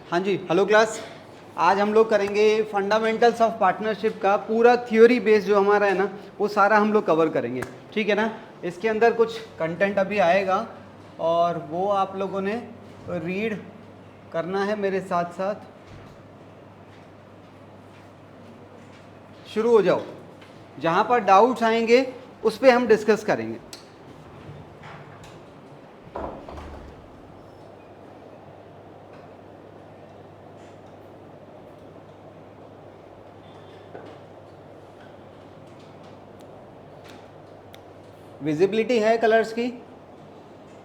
हाँ जी, hello class. आज हम लोग करेंगे फंडामेंटल्स ऑफ पार्टनरशिप का पूरा थ्योरी बेस जो हमारा है ना, वो सारा हम लोग कवर करेंगे। ठीक है ना। इसके अंदर कुछ कंटेंट अभी आएगा और वो आप लोगों ने रीड करना है मेरे साथ साथ। शुरू हो जाओ। जहाँ पर डाउट्स आएंगे उस पर हम डिस्कस करेंगे। विजिबिलिटी है कलर्स की?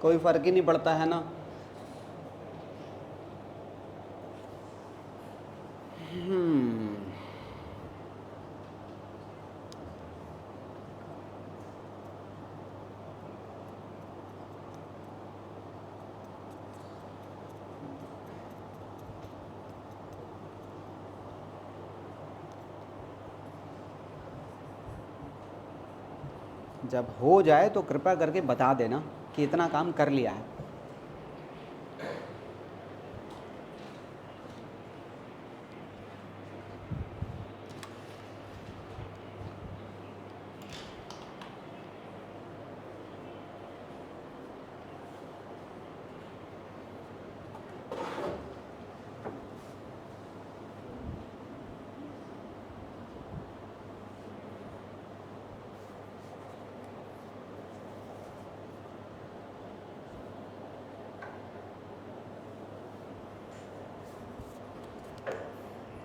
कोई फ़र्क ही नहीं पड़ता है ना। जब हो जाए तो कृपया करके बता देना कि इतना काम कर लिया है।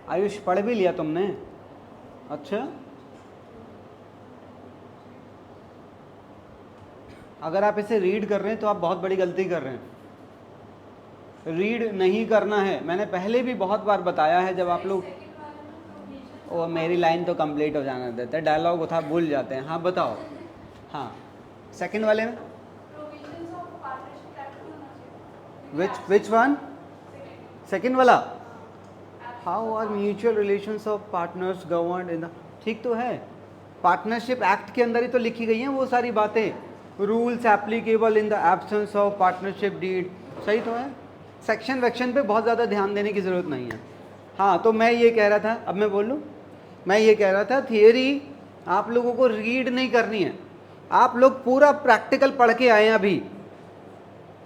आयुष, पढ़ भी लिया तुमने? अच्छा, अगर आप इसे रीड कर रहे हैं तो आप बहुत बड़ी गलती कर रहे हैं। रीड नहीं करना है। मैंने पहले भी बहुत बार बताया है। जब आप लोग वो मेरी लाइन तो कंप्लीट हो जाना देते हैं, डायलॉग उठा भूल जाते हैं। हाँ बताओ। हाँ, सेकंड वाले में विच वन? सेकंड वाला, how are mutual relations of partners governed in the. ठीक तो है, पार्टनरशिप एक्ट के अंदर ही तो लिखी गई हैं वो सारी बातें। Rules applicable in the absence of partnership deed. सही तो है। सेक्शन वेक्शन पे बहुत ज़्यादा ध्यान देने की ज़रूरत नहीं है। हाँ, तो मैं ये कह रहा था, अब मैं बोल लूँ। मैं ये कह रहा था थियरी आप लोगों को रीड नहीं करनी है। आप लोग पूरा प्रैक्टिकल पढ़ के आए हैं अभी,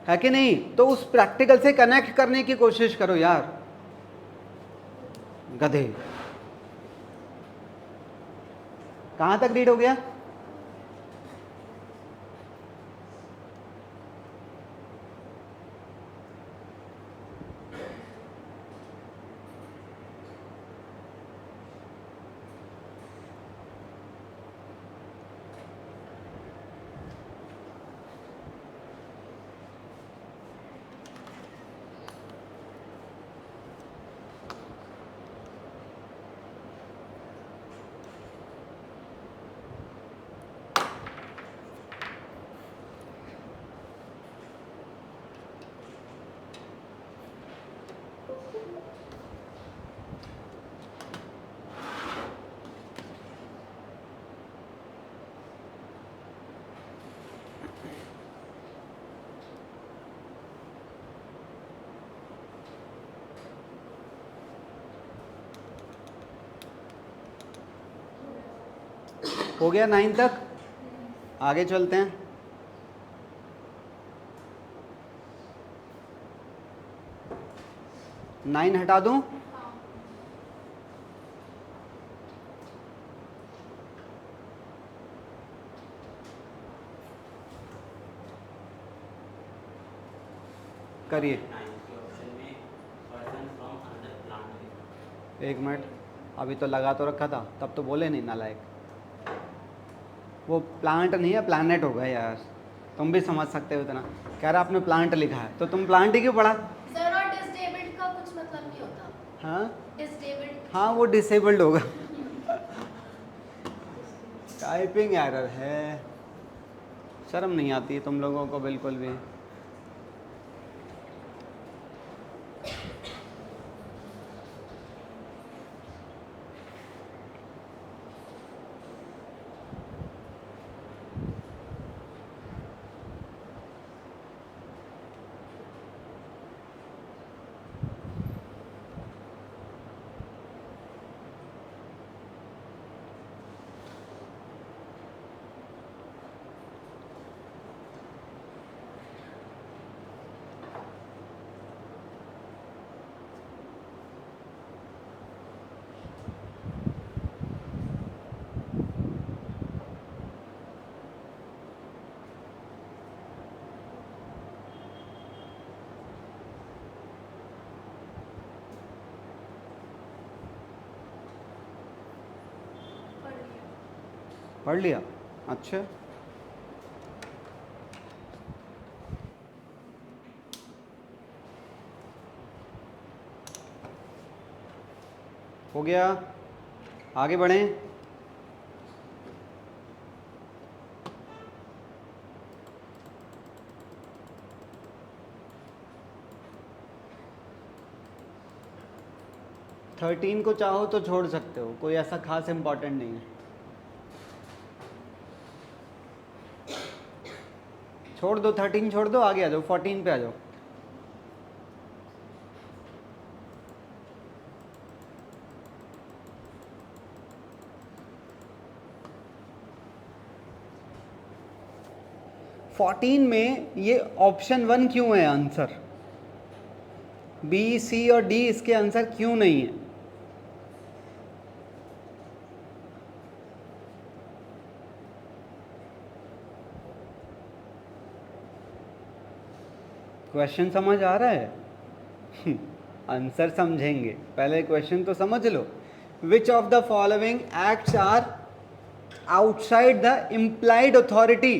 है कि नहीं? तो उस प्रैक्टिकल से कनेक्ट करने की कोशिश करो यार, गधे। कहाँ तक रीड हो गया? हो गया 9 तक? आगे चलते हैं। नाइन हटा दूं? करिए। एक मिनट, अभी तो लगा तो रखा था, तब तो बोले नहीं नालायक। वो प्लांट नहीं है, प्लानट होगा यार। तुम भी समझ सकते हो इतना। कह रहा आपने प्लांट लिखा है तो तुम प्लांट ही क्यों पढ़ा? सर, और डिसेबल्ड का कुछ मतलब नहीं होता। हाँ, डिसेबल्ड। हाँ वो डिसेबल्ड होगा। टाइपिंग एरर है। शर्म नहीं आती है तुम लोगों को बिल्कुल भी? पढ़ लिया? अच्छा, हो गया, आगे बढ़ें। थर्टीन को चाहो तो छोड़ सकते हो, कोई ऐसा खास इम्पोर्टेंट नहीं है। छोड़ दो, 13 छोड़ दो, आगे आ जाओ, 14 पे आ जाओ। फोर्टीन में ये ऑप्शन 1 क्यों है आंसर? बी, सी और डी इसके आंसर क्यों नहीं है? क्वेश्चन समझ आ रहा है? आंसर समझेंगे, पहले क्वेश्चन तो समझ लो। Which of the following acts are outside the implied authority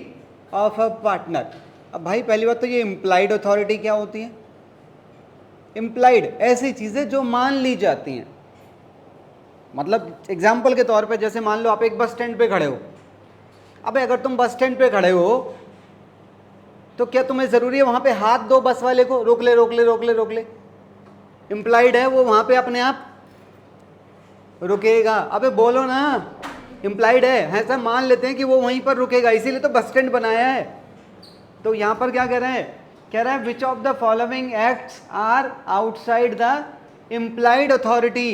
of a partner? अब भाई पहली बात तो ये इम्प्लाइड अथॉरिटी क्या होती है? इम्प्लाइड ऐसी चीजें जो मान ली जाती हैं। मतलब एग्जाम्पल के तौर पे जैसे मान लो आप एक बस स्टैंड पे खड़े हो। अबे अगर तुम बस स्टैंड पे खड़े हो तो क्या तुम्हें जरूरी है वहां पे हाथ दो बस वाले को, रोक ले रोक ले रोक ले रोक ले? इम्प्लाइड है, वो वहां पे अपने आप रुकेगा। अबे बोलो ना, इम्प्लाइड है, ऐसा मान लेते हैं कि वो वहीं पर रुकेगा, इसीलिए तो बस स्टैंड बनाया है। तो यहां पर क्या कह रहे हैं? कह रहा है which of the following acts are outside the implied authority.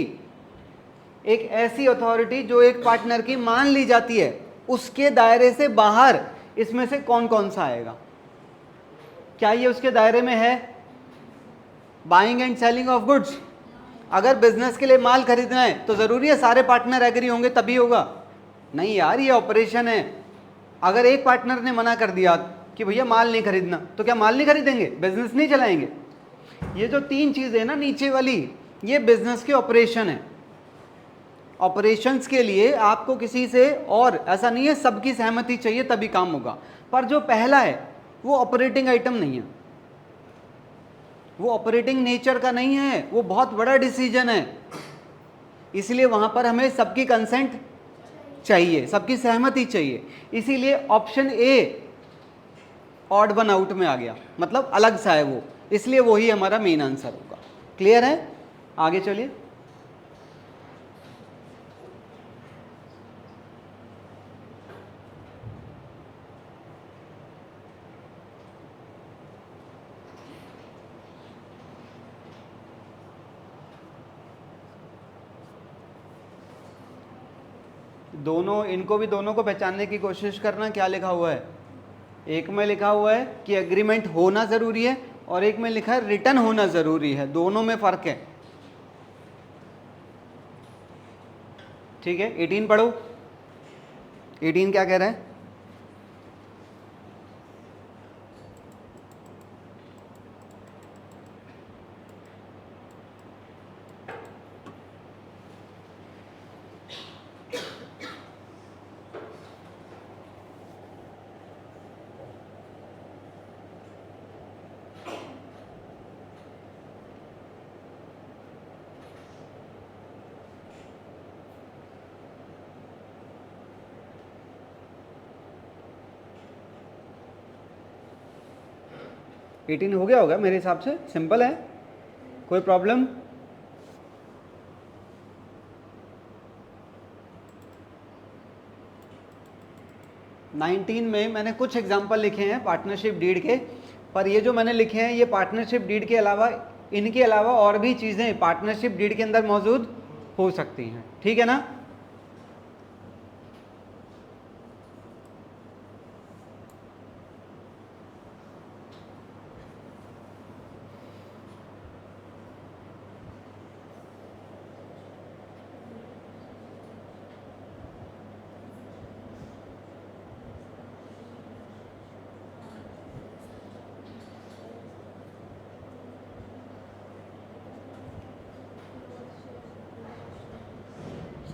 एक ऐसी अथॉरिटी जो एक पार्टनर की मान ली जाती है, उसके दायरे से बाहर इसमें से कौन कौन सा आएगा? क्या ये उसके दायरे में है? Buying and selling of goods. अगर बिजनेस के लिए माल खरीदना है तो जरूरी है सारे पार्टनर एग्री होंगे तभी होगा? नहीं यार, ये ऑपरेशन है। अगर एक पार्टनर ने मना कर दिया कि भैया माल नहीं खरीदना, तो क्या माल नहीं खरीदेंगे? बिजनेस नहीं चलाएंगे? ये जो 3 चीजें ना नीचे वाली, ये बिजनेस के ऑपरेशन है। ऑपरेशंस के लिए आपको किसी से, और ऐसा नहीं है सबकी सहमति चाहिए तभी काम होगा, पर जो पहला है वो ऑपरेटिंग आइटम नहीं है, वो ऑपरेटिंग नेचर का नहीं है, वो बहुत बड़ा डिसीजन है। इसलिए वहां पर हमें सबकी कंसेंट चाहिए, सबकी सहमति चाहिए। इसीलिए option A odd one out में आ गया, मतलब अलग सा है वो, इसलिए वही हमारा मेन आंसर होगा। क्लियर है? आगे चलिए। दोनों, इनको भी दोनों को पहचानने की कोशिश करना। क्या लिखा हुआ है? एक में लिखा हुआ है कि एग्रीमेंट होना जरूरी है, और एक में लिखा है रिटर्न होना जरूरी है। दोनों में फर्क है। ठीक है, 18 पढ़ो। 18 क्या कह रहा है? एटीन हो गया होगा मेरे हिसाब से, सिंपल है, कोई प्रॉब्लम? नाइनटीन में मैंने कुछ एग्जाम्पल लिखे हैं पार्टनरशिप डीड के, पर ये जो मैंने लिखे हैं ये पार्टनरशिप डीड के अलावा, इनके अलावा और भी चीज़ें पार्टनरशिप डीड के अंदर मौजूद हो सकती हैं। ठीक है ना?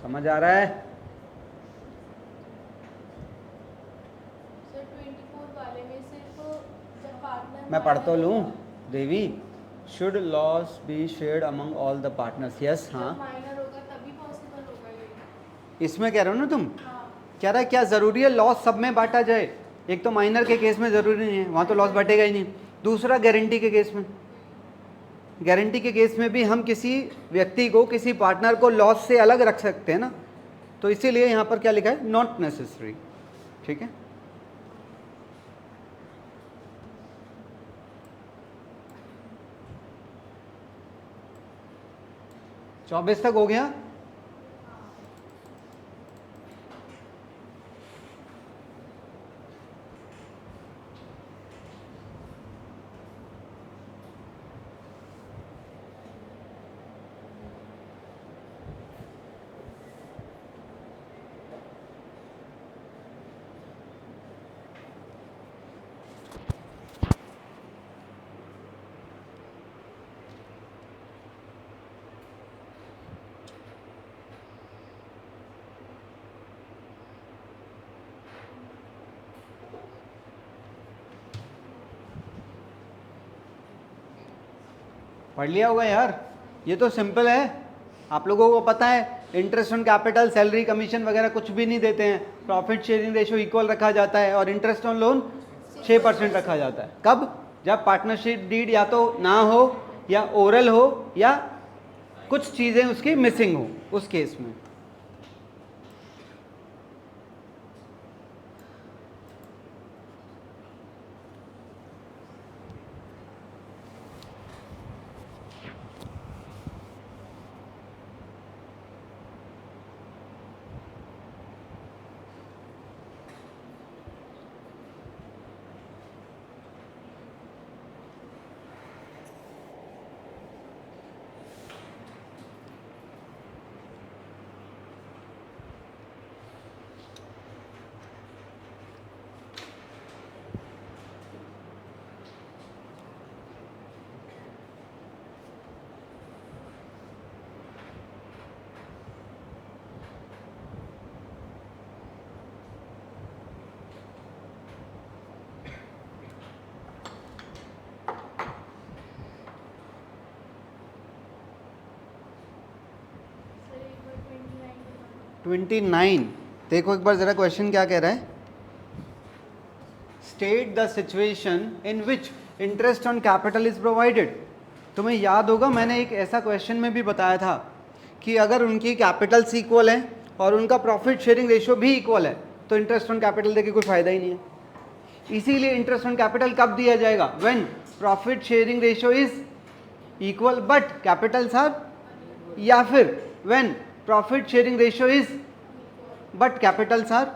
समझ आ रहा है? मैं पढ़ तो लूँ Devi. Should loss be shared among all the partners, yes. हाँ, माइनर होगा तभी पॉसिबल होगा ये। इसमें कह रहे हो ना तुम, हाँ, कह रहा है क्या ज़रूरी है लॉस सब में बांटा जाए? एक तो माइनर के केस में ज़रूरी नहीं है, वहाँ तो लॉस बांटेगा ही नहीं। दूसरा गारंटी के केस में, गारंटी के केस में भी हम किसी व्यक्ति को, किसी पार्टनर को लॉस से अलग रख सकते हैं ना, तो इसीलिए यहाँ पर क्या लिखा है, नॉट नेसेसरी। ठीक है, चौबीस तक हो गया। पढ़ लिया होगा यार, ये तो सिंपल है, आप लोगों को पता है। Interest on capital, salary, commission वगैरह कुछ भी नहीं देते हैं। प्रॉफिट शेयरिंग रेशियो इक्वल रखा जाता है और इंटरेस्ट ऑन लोन 6% रखा जाता है। कब? जब पार्टनरशिप डीड या तो ना हो, या ओरल हो, या कुछ चीज़ें उसकी मिसिंग हो, उस केस में। सर एक बार 29 बता 29, देखो एक बार ज़रा क्वेश्चन क्या कह रहा है। State the situation in which interest on capital is provided. तुम्हें याद होगा मैंने एक ऐसा क्वेश्चन में भी बताया था कि अगर उनकी कैपिटल्स इक्वल है और उनका प्रॉफिट शेयरिंग रेशियो भी इक्वल है तो इंटरेस्ट ऑन कैपिटल देके कोई फायदा ही नहीं है। इसीलिए इंटरेस्ट ऑन कैपिटल कब दिया जाएगा? When profit sharing ratio is equal but capitals are, या फिर when profit sharing ratio is but capitals are.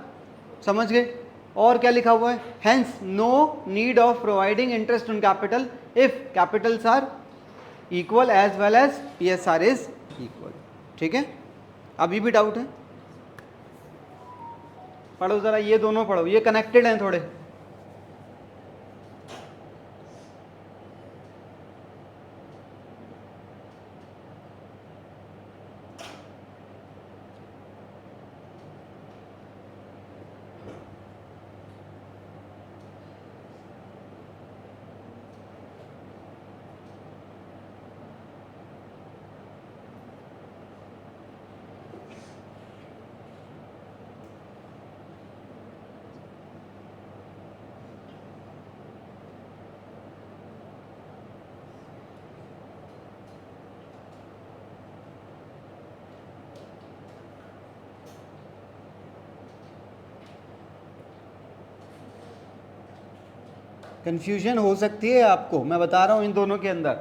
समझ गए? और क्या लिखा हुआ है? Hence no need of providing interest on capital if capitals are equal as well as PSR is equal. ठीक है, अभी भी डाउट है? पढ़ो जरा, ये दोनों पढ़ो, ये कनेक्टेड हैं थोड़े। कंफ्यूजन हो सकती है आपको, मैं बता रहा हूं इन दोनों के अंदर।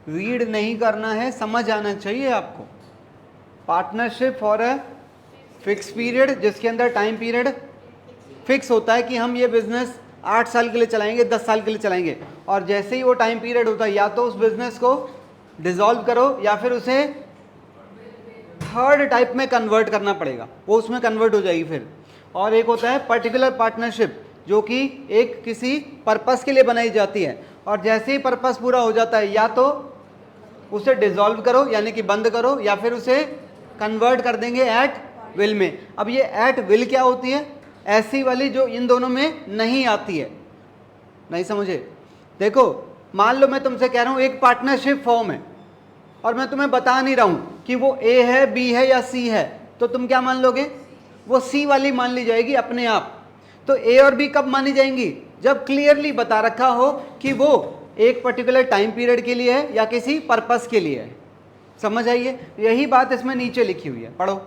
रीड नहीं करना है, समझ आना चाहिए आपको। Partnership for a fix period, जिसके अंदर टाइम पीरियड फिक्स होता है कि हम ये बिजनेस 8 साल के लिए चलाएंगे, 10 साल के लिए चलाएंगे, और जैसे ही वो टाइम पीरियड होता है या तो उस बिजनेस को डिसॉल्व करो या फिर उसे थर्ड टाइप में कन्वर्ट करना पड़ेगा, वो उसमें कन्वर्ट हो जाएगी फिर। और एक होता है पर्टिकुलर पार्टनरशिप, जो कि एक किसी पर्पस के लिए बनाई जाती है, और जैसे ही पर्पस पूरा हो जाता है या तो उसे डिसॉल्व करो यानी कि बंद करो, या फिर उसे कन्वर्ट कर देंगे एट विल में। अब ये एट विल क्या होती है? ऐसी वाली जो इन दोनों में नहीं आती है। नहीं समझे? देखो, मान लो मैं तुमसे कह रहा हूं एक पार्टनरशिप फॉर्म है और मैं तुम्हें बता नहीं रहा हूं कि वो ए है, बी है या सी है, तो तुम क्या मान लोगे? वो सी वाली मान ली जाएगी अपने आप। तो ए और बी कब मानी जाएंगी? जब क्लियरली बता रखा हो कि वो एक पर्टिकुलर टाइम पीरियड के लिए है या किसी पर्पस के लिए है। समझ आइए? यही बात इसमें नीचे लिखी हुई है, पढ़ो।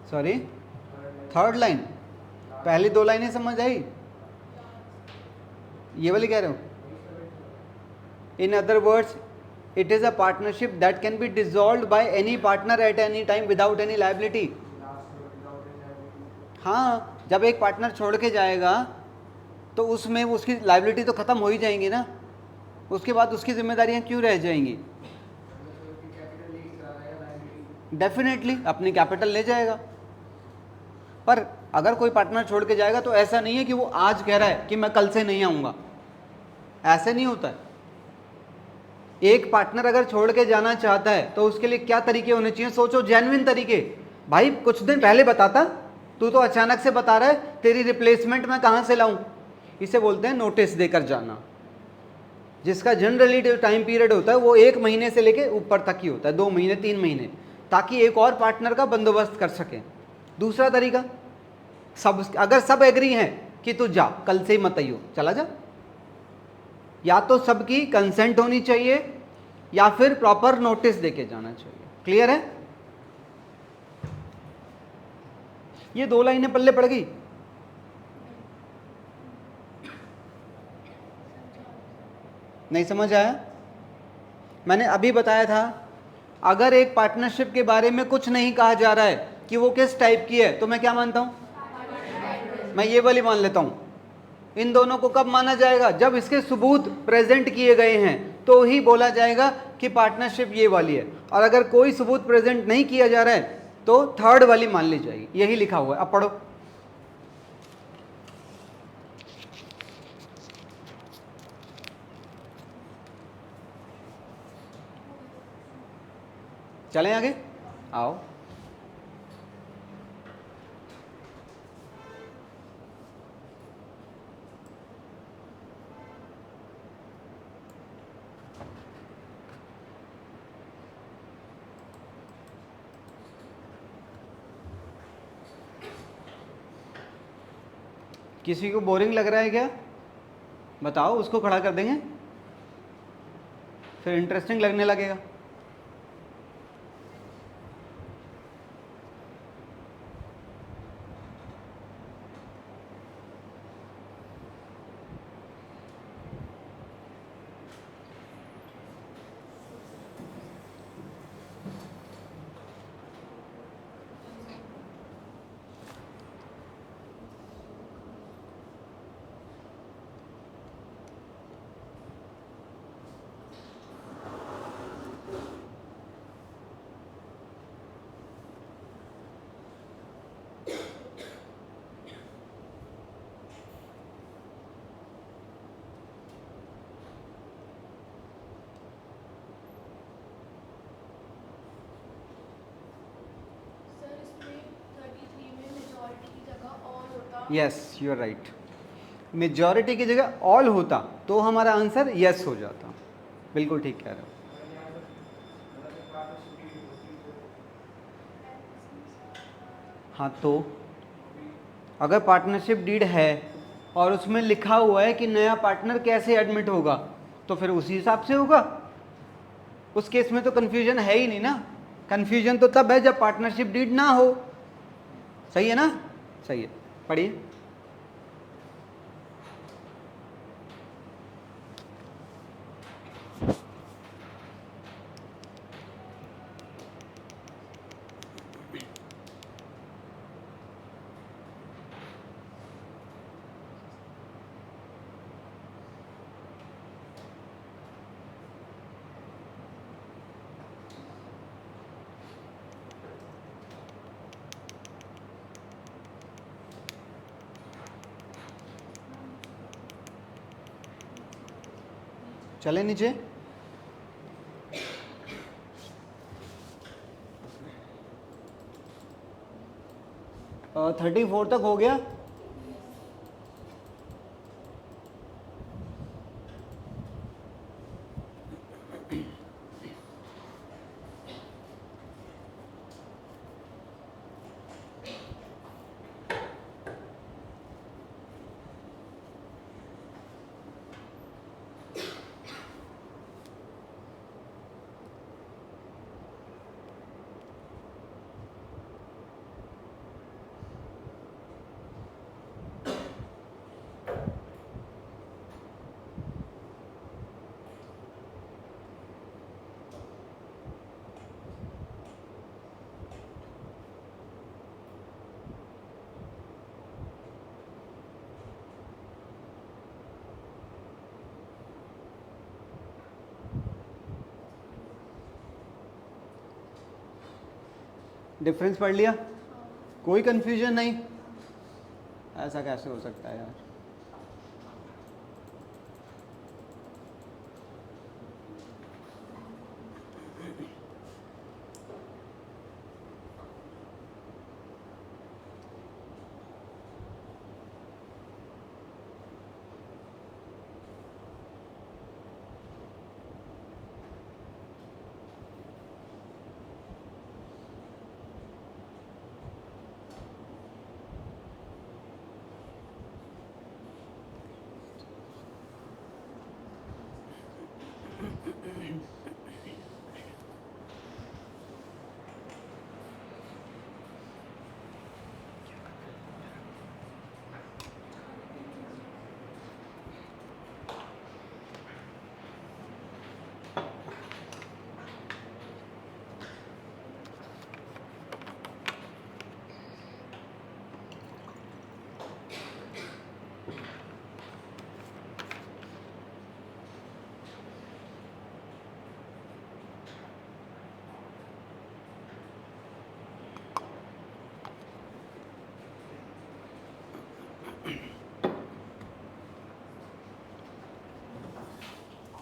सॉरी, थर्ड लाइन, पहली दो लाइनें समझ आई? ये वाली कह रहे हो? In other words, it is a partnership that can be dissolved by any partner at any time without any liability. हाँ, जब एक पार्टनर छोड़ के जाएगा तो उसमें उसकी लायबिलिटी तो खत्म हो ही जाएंगी ना, उसके बाद उसकी जिम्मेदारियां क्यों रह जाएंगी? डेफिनेटली अपनी कैपिटल ले जाएगा। पर अगर कोई पार्टनर छोड़ के जाएगा तो ऐसा नहीं है कि वो आज कह रहा है कि मैं कल से नहीं आऊंगा, ऐसे नहीं होता है। एक पार्टनर अगर छोड़ के जाना चाहता है तो उसके लिए क्या तरीके होने चाहिए? सोचो, जेन्युइन तरीके। भाई कुछ दिन पहले बताता, तू तो अचानक से बता रहा है, तेरी रिप्लेसमेंट मैं कहां से लाऊं? इसे बोलते हैं नोटिस देकर जाना, जिसका जनरली जो टाइम पीरियड होता है वो 1 महीने से लेके ऊपर तक ही होता है, 2 महीने 3 महीने, ताकि एक और पार्टनर का बंदोबस्त कर सके। दूसरा तरीका, सब अगर सब एग्री हैं कि तू जा, कल से ही मत आइयो, चला जा। या तो सबकी कंसेंट होनी चाहिए या फिर प्रॉपर नोटिस देके जाना चाहिए। क्लियर है? ये 2 लाइनें पल्ले पड़ गई। नहीं समझ आया? मैंने अभी बताया था, अगर एक पार्टनरशिप के बारे में कुछ नहीं कहा जा रहा है कि वो किस टाइप की है, तो मैं क्या मानता हूं? मैं ये वाली मान लेता हूं। इन दोनों को कब माना जाएगा? जब इसके सबूत प्रेजेंट किए गए हैं तो ही बोला जाएगा कि पार्टनरशिप ये वाली है। और अगर कोई सबूत प्रेजेंट नहीं किया जा रहा है तो थर्ड वाली मान ली जाएगी। यही लिखा हुआ है, अब पढ़ो। चलें आगे, आओ। किसी को बोरिंग लग रहा है क्या? बताओ, उसको खड़ा कर देंगे, फिर इंटरेस्टिंग लगने लगेगा। सर इसमें 33 में मेजॉरिटी की जगह ऑल होता। Yes, you are right. Majority की जगह ऑल होता तो हमारा आंसर यस हो जाता। बिल्कुल ठीक कह रहे हो। हाँ, तो अगर पार्टनरशिप डीड है और उसमें लिखा हुआ है कि नया पार्टनर कैसे एडमिट होगा, तो फिर उसी हिसाब से होगा। उस केस में तो कन्फ्यूजन है ही नहीं ना। कन्फ्यूजन तो तब है जब पार्टनरशिप डीड ना हो। सही है ना? सही है, पढ़िए। चले नीचे। और 34 तक हो गया। डिफरेंस पढ़ लिया, कोई कंफ्यूजन नहीं। ऐसा कैसे हो सकता है यार।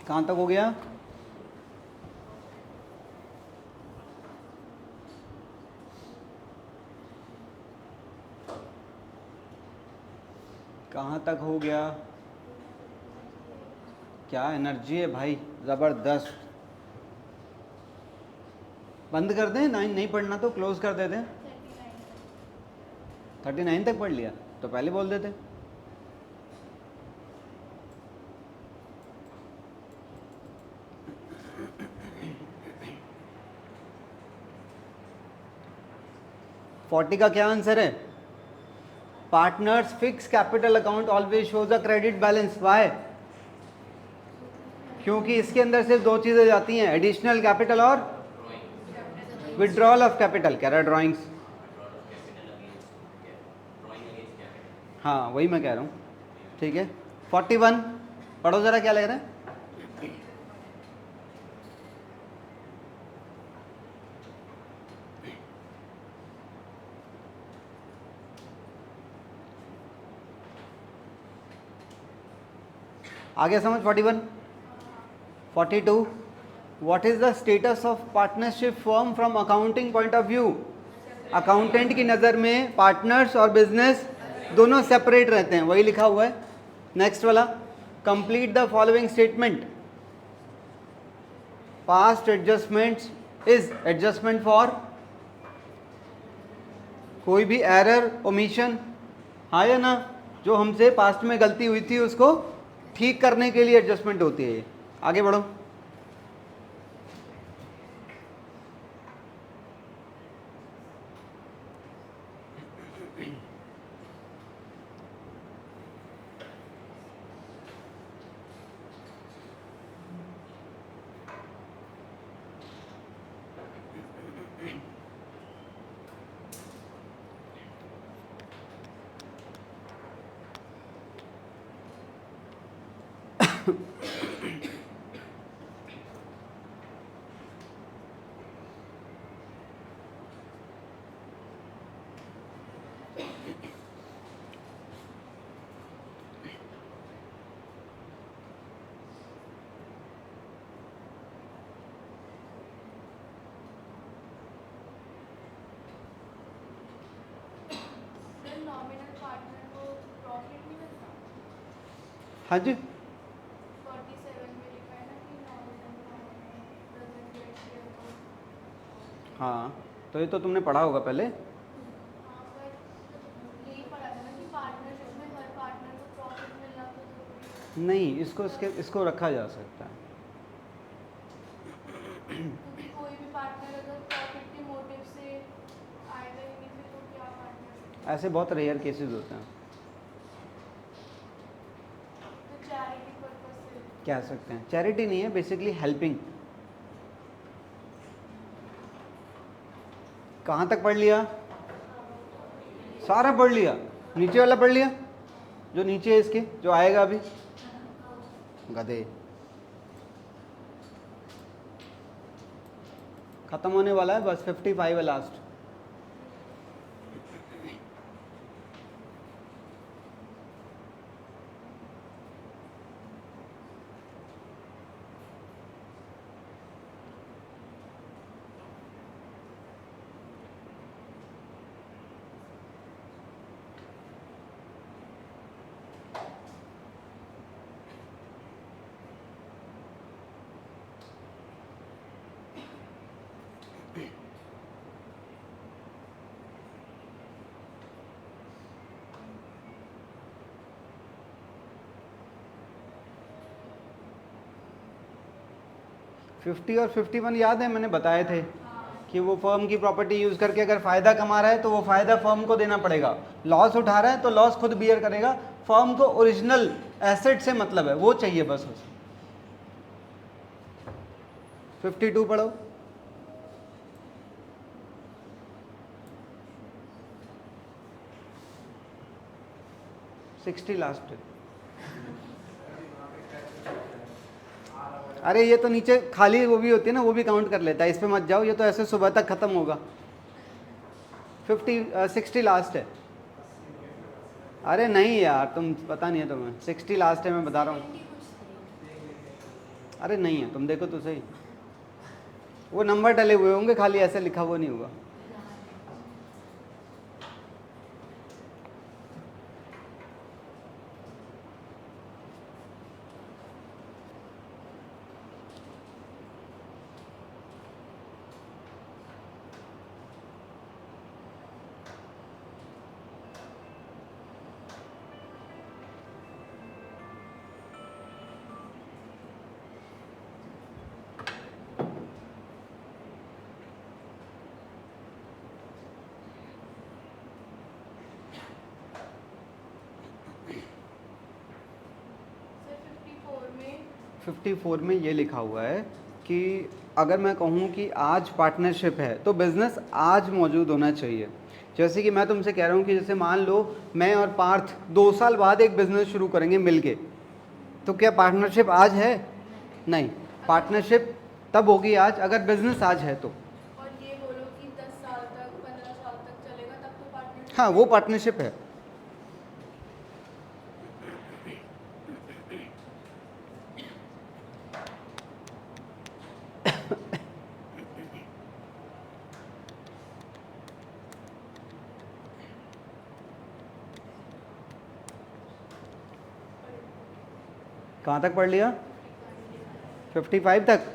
कहाँ तक हो गया? कहाँ तक हो गया? क्या एनर्जी है भाई, ज़बरदस्त। बंद कर दें, 9 नहीं पढ़ना तो क्लोज कर देते हैं। 39 तक पढ़ लिया तो पहले बोल देते। फोर्टी का क्या आंसर है? Partners fix capital account always shows a credit balance. Why? क्योंकि इसके अंदर सिर्फ दो चीजें जाती हैं, एडिशनल कैपिटल और विड्रॉल ऑफ कैपिटल। कह रहा है ड्राइंग्स। हाँ वही मैं कह रहा हूँ। ठीक है 41 पढ़ो जरा, क्या लग रहा है? आगे समझ। 41 42 what is the status of partnership firm from accounting point of view? Accountant की नज़र में पार्टनर्स और बिजनेस दोनों सेपरेट रहते हैं, वही लिखा हुआ है। नेक्स्ट वाला, complete the following statement. Past adjustments is adjustment for कोई भी एरर ओमिशन, हाँ या ना? जो हमसे पास्ट में गलती हुई थी उसको ठीक करने के लिए एडजस्टमेंट होती है। आगे बढ़ो। पार्टनर को प्रॉफिट नहीं मिलता? हाँ जी 47 में लिखा है ना कि doesn't get their account। हाँ, तो ये तो तुमने पढ़ा होगा पहले। हाँ पर यही पढ़ा था ना कि पार्टनरशिप में हर पार्टनर को प्रॉफिट मिलना तो जरूरी है। नहीं, इसको रखा जा सकता है। क्योंकि कोई भी पार्टनर अगर प्रॉफिट के मोटिव से आएगा ही नहीं फिर तो क्या पार्टनरशिप। ऐसे बहुत रेयर केसेस होते हैं, तो चैरिटी पर्पस से कह सकते हैं। चैरिटी नहीं है, बेसिकली हेल्पिंग। कहाँ तक पढ़ लिया? सारा पढ़ लिया? नीचे वाला पढ़ लिया? जो नीचे है इसके, जो आएगा अभी? गधे। खत्म होने वाला है, बस 55 है लास्ट। फिफ्टी और 51 याद है, मैंने बताए थे कि वो फर्म की प्रॉपर्टी यूज़ करके अगर फ़ायदा कमा रहा है तो वो फ़ायदा फर्म को देना पड़ेगा। लॉस उठा रहा है तो लॉस खुद बियर करेगा। फर्म को ओरिजिनल एसेट से मतलब है, वो चाहिए बस उसे। 52 पढ़ो। 60 लास्ट है। अरे ये तो नीचे खाली वो भी होती है ना, वो भी काउंट कर लेता है, इस पे मत जाओ, ये तो ऐसे सुबह तक खत्म होगा। 60 लास्ट है। अरे नहीं यार, तुम पता नहीं है तुम्हें, 60 लास्ट है, मैं बता रहा हूँ। अरे नहीं है, तुम देखो तो सही, वो नंबर डले हुए होंगे, खाली ऐसे लिखा हुआ नहीं होगा। सर 54 में 54 में ये लिखा हुआ है कि अगर मैं कहूँ कि आज पार्टनरशिप है तो बिज़नेस आज मौजूद होना चाहिए। जैसे कि मैं तुमसे कह रहा हूँ कि जैसे मान लो मैं और पार्थ 2 साल बाद एक बिज़नेस शुरू करेंगे मिलके, तो क्या पार्टनरशिप आज है? नहीं, पार्टनरशिप तब होगी आज अगर बिज़नेस आज है तो। और ये बोलो कि 10 साल तक 15 साल तक चलेगा तब तो पार्टनरशिप। हाँ, वो पार्टनरशिप है। कहाँ तक पढ़ लिया? 55 तक।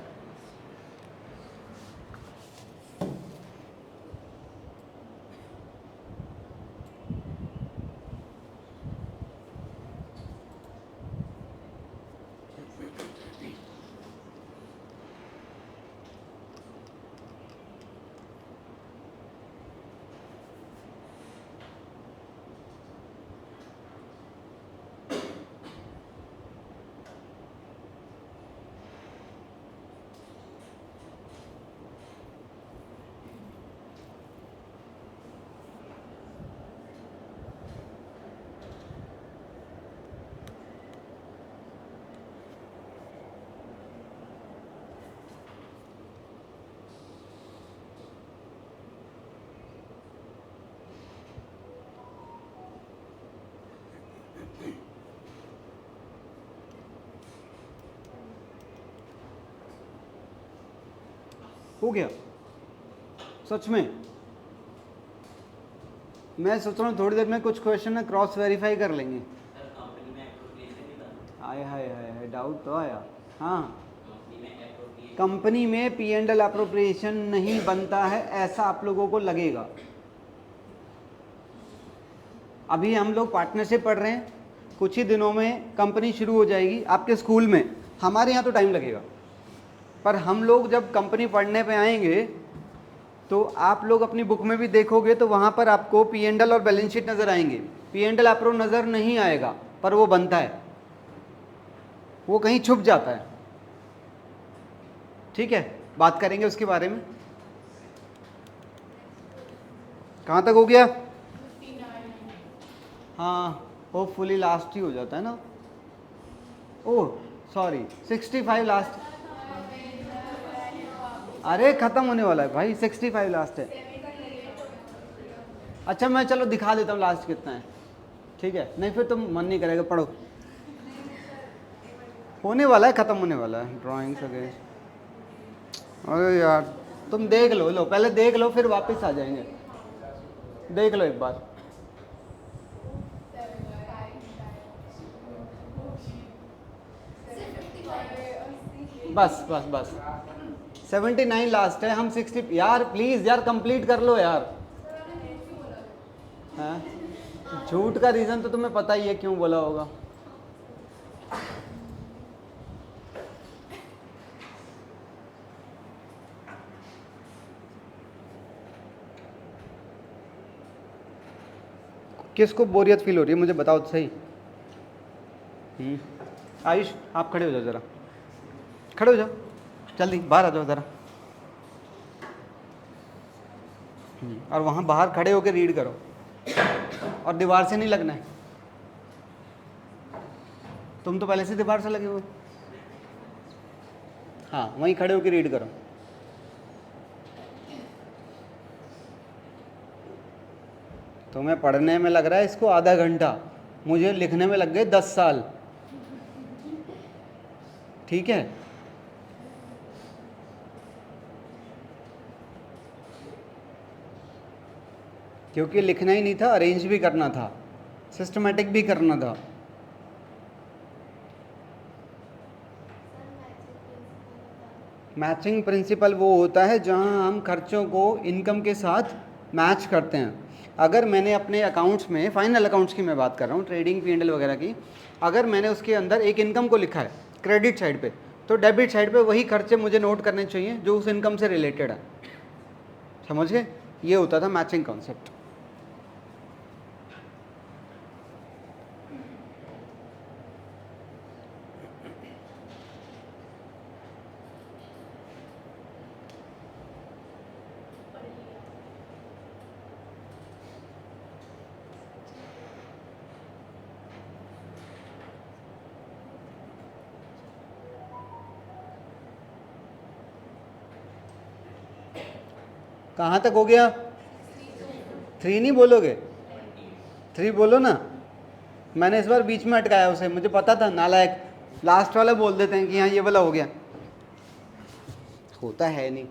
हो गया सच में? मैं सोच रहा हूँ थोड़ी देर में कुछ क्वेश्चन ना क्रॉस वेरीफाई कर लेंगे। सर कंपनी में एप्रोप्रिएशन नहीं था। आए हाय हाय हाय, डाउट तो आया। हाँ, कंपनी में एप्रोप्रिएशन कंपनी में पी एंड एल अप्रोप्रिएशन नहीं बनता है ऐसा आप लोगों को लगेगा। अभी हम लोग पार्टनरशिप पढ़ रहे हैं, कुछ ही दिनों में कंपनी शुरू हो जाएगी आपके स्कूल में। हमारे यहाँ तो टाइम लगेगा, पर हम लोग जब कंपनी पढ़ने पे आएंगे तो आप लोग अपनी बुक में भी देखोगे तो वहाँ पर आपको पी एंड एल और बैलेंस शीट नज़र आएंगे। पी एंड एल अप्रो नज़र नहीं आएगा, पर वो बनता है, वो कहीं छुप जाता है। ठीक है, बात करेंगे उसके बारे में। कहाँ तक हो गया? हाँ, होपफुली लास्ट ही हो जाता है ना। Oh sorry, 65 last. अरे ख़त्म होने वाला है भाई, 65 लास्ट है। अच्छा मैं चलो दिखा देता हूँ लास्ट कितना है। ठीक है, नहीं फिर तुम मन नहीं करेगा, पढ़ो। होने वाला है, ख़त्म होने वाला है ड्राइंग्स अगेंस्ट। अरे यार तुम देख लो, पहले देख लो फिर वापस आ जाएंगे। देख लो एक बार। बस बस बस, 79 लास्ट है, हम 60। यार प्लीज़ यार कंप्लीट कर लो यार। हाँ, झूठ का रीज़न तो तुम्हें पता ही है क्यों बोला होगा। किसको बोरियत फील हो रही है मुझे बताओ तो सही। आयुष आप खड़े हो जाओ ज़रा, खड़े हो जाओ, जल्दी बाहर आ जाओ ज़रा। और वहाँ बाहर खड़े होकर रीड करो, और दीवार से नहीं लगना है। तुम तो पहले से दीवार से लगे हुए। हाँ, वहीं खड़े होकर रीड करो। तुम्हें पढ़ने में लग रहा है इसको आधा घंटा, मुझे लिखने में लग गए 10 साल। ठीक है, क्योंकि लिखना ही नहीं था, अरेंज भी करना था, सिस्टमेटिक भी करना था। मैचिंग प्रिंसिपल वो होता है जहां हम खर्चों को इनकम के साथ मैच करते हैं। अगर मैंने अपने अकाउंट्स में, फाइनल अकाउंट्स की मैं बात कर रहा हूँ, ट्रेडिंग पी एंड एल वगैरह की, अगर मैंने उसके अंदर एक इनकम को लिखा है क्रेडिट साइड पे, तो डेबिट साइड पे वही खर्चे मुझे नोट करने चाहिए जो उस इनकम से रिलेटेड है। समझ गए? ये होता था मैचिंग कॉन्सेप्ट। कहाँ तक हो गया? 3 नहीं बोलोगे? 3 बोलो ना। मैंने इस बार बीच में अटकाया उसे, मुझे पता था नालायक, लास्ट वाला बोल देते हैं कि हाँ ये वाला हो गया, होता है नहीं।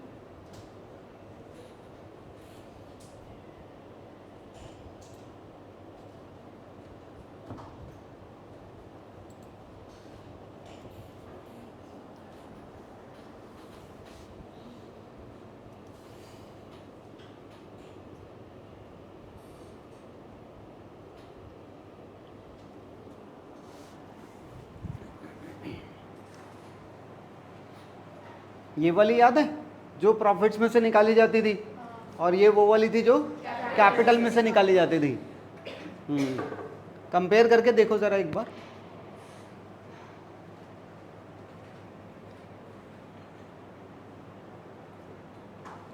ये वाली याद है जो प्रॉफिट्स में से निकाली जाती थी, और ये वो वाली थी जो कैपिटल में से निकाली जाती थी। कंपेयर करके देखो ज़रा एक बार।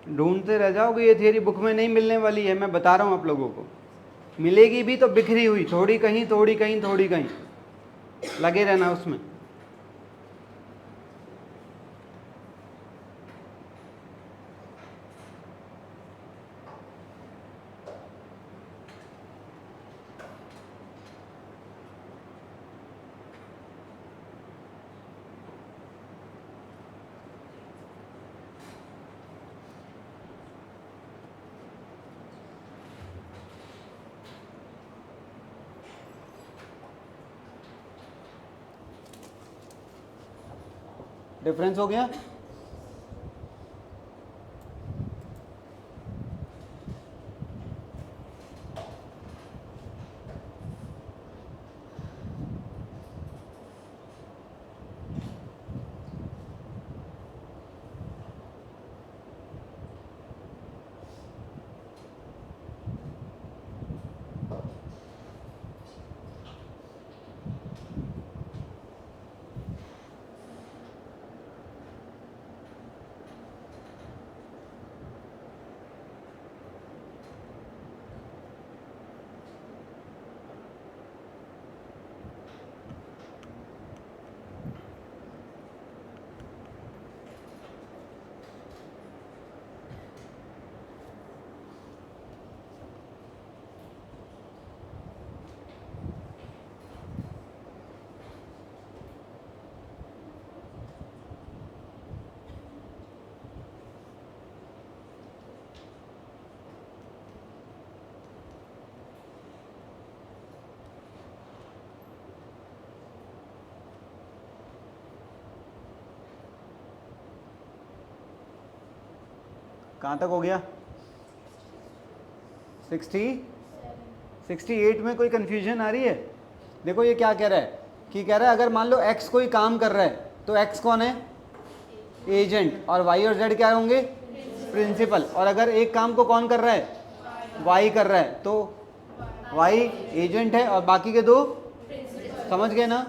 ढूंढते रह जाओगे, ये थियरी बुक में नहीं मिलने वाली है, मैं बता रहा हूँ आप लोगों को। मिलेगी भी तो बिखरी हुई, थोड़ी कहीं थोड़ी कहीं थोड़ी कहीं, लगे रहना उसमें। डिफरेंस हो गया? कहाँ तक हो गया? 68 में कोई कंफ्यूजन आ रही है? देखो ये क्या कह रहा है कि कह रहा है अगर मान लो x कोई काम कर रहा है तो x कौन है? एजेंट, और y और z क्या होंगे? प्रिंसिपल। और अगर एक काम को कौन कर रहा है? y कर रहा है, तो y एजेंट है और बाकी के दो, समझ गए ना?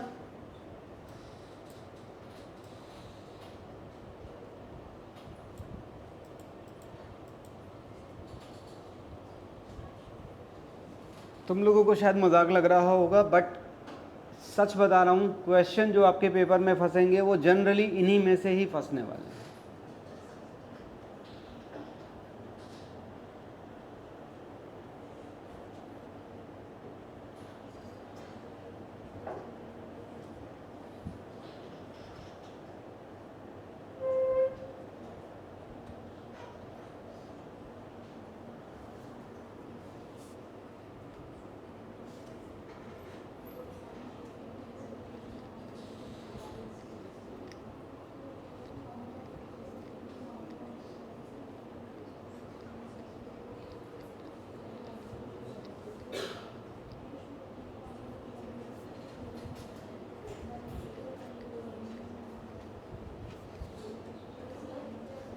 तुम लोगों को शायद मजाक लग रहा होगा, बट सच बता रहा हूँ, क्वेश्चन जो आपके पेपर में फंसेंगे वो जनरली इन्हीं में से ही फंसने वाले हैं।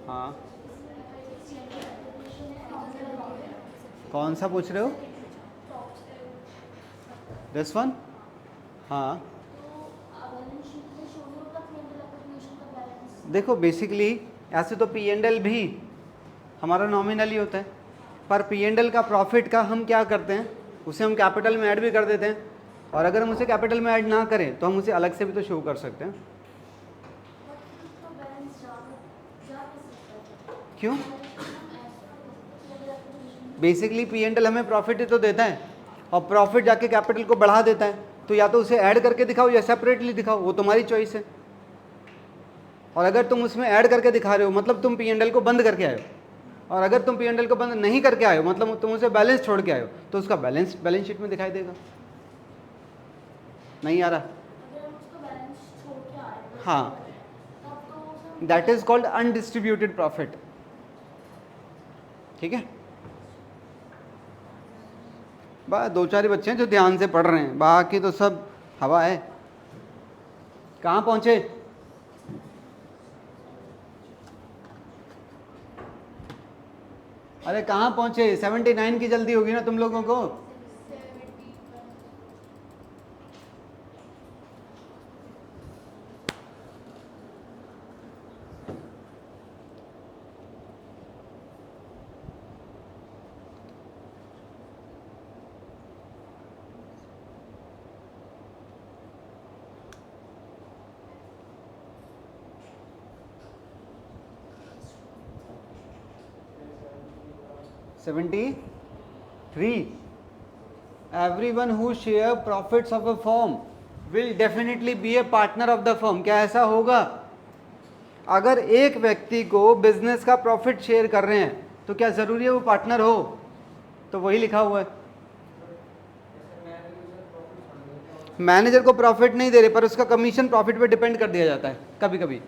हाँ, कौन सा पूछ रहे हो? This one? हाँ, देखो बेसिकली ऐसे तो P&L भी हमारा नॉमिनल ही होता है, पर P&L का प्रॉफिट का हम क्या करते हैं, उसे हम कैपिटल में ऐड भी कर देते हैं, और अगर हम उसे कैपिटल में ऐड ना करें तो हम उसे अलग से भी तो शो कर सकते हैं। क्यों? बेसिकली P&L हमें प्रॉफिट ही तो देता है, और प्रॉफिट जाके कैपिटल को बढ़ा देता है, तो या तो उसे ऐड करके दिखाओ या सेपरेटली दिखाओ, वो तुम्हारी चॉइस है। और अगर तुम उसमें ऐड करके दिखा रहे हो मतलब तुम P&L को बंद करके आए हो, और अगर तुम P&L को बंद नहीं करके आए हो मतलब तुम उसे बैलेंस छोड़ के आए हो, तो उसका बैलेंस शीट में दिखाई देगा। नहीं आ रहा? हाँ, that is called undistributed profit. ठीक है, बस दो चार ही बच्चे हैं जो ध्यान से पढ़ रहे हैं, बाकी तो सब हवा है। कहाँ पहुंचे? अरे कहाँ पहुंचे? 79 की जल्दी होगी ना तुम लोगों को। Everyone who share profits of a firm will definitely be a partner of the firm। क्या ऐसा होगा? अगर एक व्यक्ति को बिजनेस का प्रॉफिट शेयर कर रहे हैं तो क्या जरूरी है वो पार्टनर हो? तो वही लिखा हुआ है। मैनेजर को प्रॉफिट नहीं दे रहे पर उसका कमीशन प्रॉफिट पे डिपेंड कर दिया जाता है कभी कभी।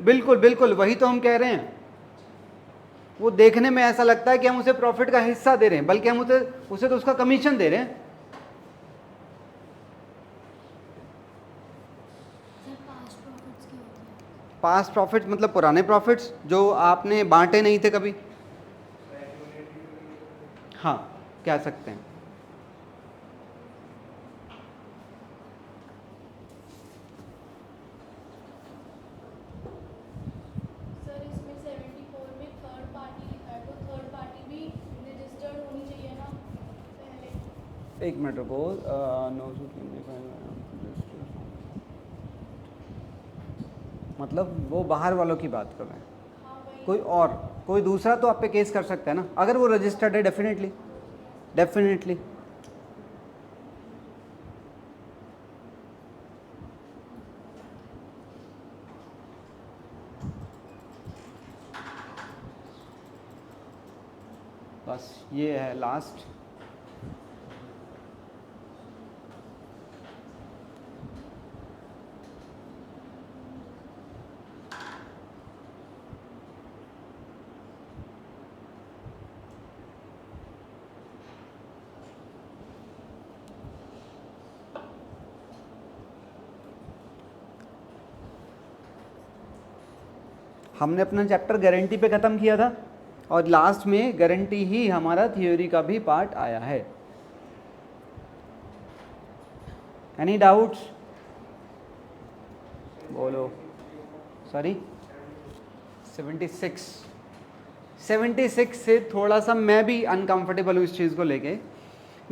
बिल्कुल बिल्कुल, वही तो हम कह रहे हैं। वो देखने में ऐसा लगता है कि हम उसे प्रॉफिट का हिस्सा दे रहे हैं, बल्कि हम उसे तो उसका कमीशन दे रहे हैं। सर पास्ट प्रॉफिट्स क्या होते हैं? पास्ट प्रॉफिट्स मतलब पुराने प्रॉफिट्स जो आपने बांटे नहीं थे कभी, हाँ कह सकते हैं। सर इसमें 74 में थर्ड पार्टी लिखा है, तो थर्ड पार्टी भी रजिस्टर्ड होनी चाहिए ना पहले। एक मिनट रुको, मतलब वो बाहर वालों की बात कर रहे हैं। हाँ वही। कोई दूसरा तो आप पे केस कर सकता है ना, अगर वो रजिस्टर्ड है। Definitely definitely. बस ये है लास्ट। हमने अपना चैप्टर गारंटी पे ख़त्म किया था और लास्ट में गारंटी ही हमारा थ्योरी का भी पार्ट आया है। Any doubts? बोलो। सॉरी 76 से थोड़ा सा मैं भी अनकंफर्टेबल हूँ इस चीज़ को लेके।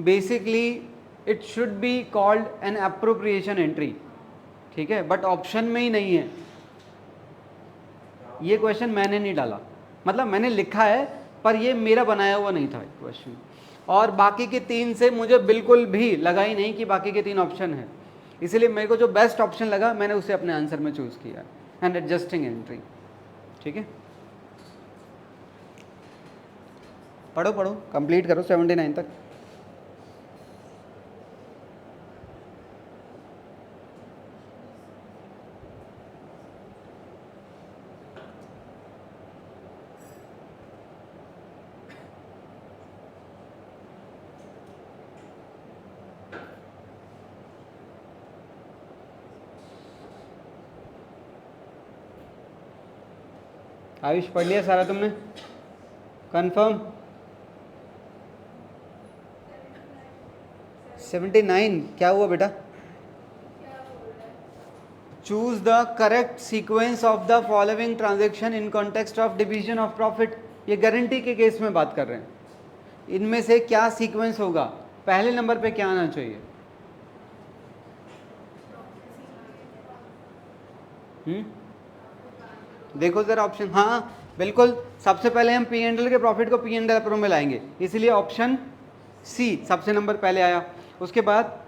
Basically it should be called an appropriation entry, ठीक है, बट ऑप्शन में ही नहीं है। ये क्वेश्चन मैंने नहीं डाला, मतलब मैंने लिखा है पर ये मेरा बनाया हुआ नहीं था क्वेश्चन। और बाकी के 3 से मुझे बिल्कुल भी लगा ही नहीं कि बाकी के 3 ऑप्शन है, इसीलिए मेरे को जो बेस्ट ऑप्शन लगा मैंने उसे अपने आंसर में चूज़ किया, एंड एडजस्टिंग एंट्री। ठीक है, पढ़ो पढ़ो, कंप्लीट करो 79 तक। आयुष पढ़ लिया सारा तुमने? कंफर्म? 79 क्या हुआ बेटा? Choose the correct sequence of the following transaction in context of division of profit. ये गारंटी के केस में बात कर रहे हैं। इनमें से क्या सीक्वेंस होगा? पहले नंबर पे क्या आना चाहिए? देखो जरा ऑप्शन। हाँ बिल्कुल, सबसे पहले हम P&L के प्रॉफिट को P&L अप्रो में लाएंगे, इसलिए ऑप्शन सी सबसे नंबर पहले आया। उसके बाद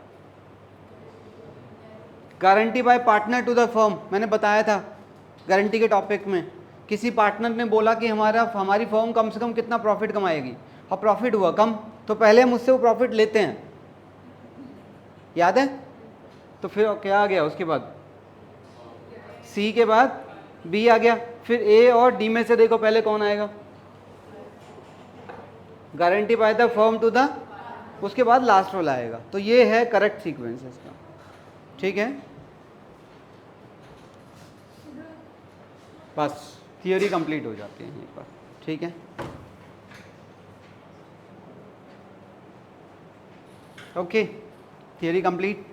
guarantee by partner to the firm, मैंने बताया था गारंटी के टॉपिक में, किसी पार्टनर ने बोला कि हमारी फर्म कम से कम कितना प्रॉफिट कमाएगी, और प्रॉफिट हुआ कम, तो पहले हम उससे वो प्रॉफिट लेते हैं, याद है? तो फिर क्या आ गया उसके बाद? सी के बाद बी आ गया, फिर ए और डी में से देखो पहले कौन आएगा? Guarantee by the firm to the, उसके बाद लास्ट वाला आएगा। तो ये है करेक्ट सीक्वेंस इसका। ठीक है, बस थियोरी कंप्लीट हो जाती है यहीं पर। ठीक है, ओके, थियोरी कंप्लीट।